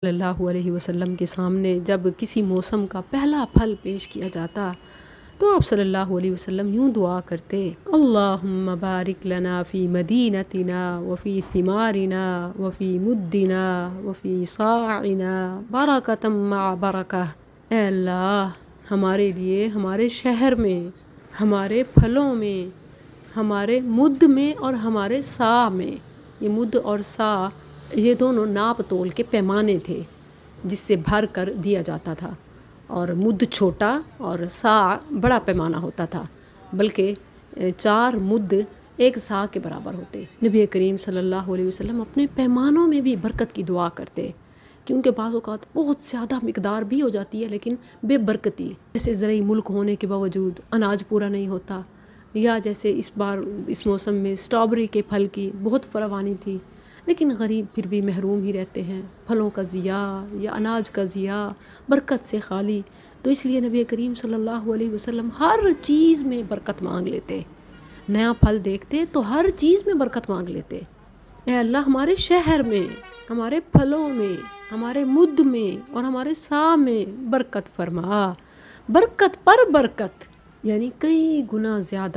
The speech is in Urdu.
صلی اللہ علیہ وسلم کے سامنے جب کسی موسم کا پہلا پھل پیش کیا جاتا تو آپ صلی اللہ علیہ وسلم یوں دعا کرتے: اللہم بارک لنا فی مدینتنا وفی ثمارنا وفی مدنا وفی صاعنا برکۃ مع برکہ۔ اے اللہ، ہمارے لیے ہمارے شہر میں، ہمارے پھلوں میں، ہمارے مد میں اور ہمارے صاع میں، یہ مد اور صاع یہ دونوں ناپ تول کے پیمانے تھے جس سے بھر کر دیا جاتا تھا، اور مد چھوٹا اور صاع بڑا پیمانہ ہوتا تھا، بلکہ 4 مد 1 صاع کے برابر ہوتے۔ نبی کریم صلی اللہ علیہ وسلم اپنے پیمانوں میں بھی برکت کی دعا کرتے، کیونکہ بعض اوقات بہت زیادہ مقدار بھی ہو جاتی ہے لیکن بے برکتی، جیسے زرعی ملک ہونے کے باوجود اناج پورا نہیں ہوتا، یا جیسے اس بار اس موسم میں اسٹرابری کے پھل کی بہت فراوانی تھی لیکن غریب پھر بھی محروم ہی رہتے ہیں، پھلوں کا ضیاع یا اناج کا ضیاع، برکت سے خالی۔ تو اس لیے نبی کریم صلی اللہ علیہ وسلم ہر چیز میں برکت مانگ لیتے، نیا پھل دیکھتے تو ہر چیز میں برکت مانگ لیتے۔ اے اللہ، ہمارے شہر میں، ہمارے پھلوں میں، ہمارے مد میں اور ہمارے صاع میں برکت فرما، برکت پر برکت، یعنی کئی گنا زیادہ۔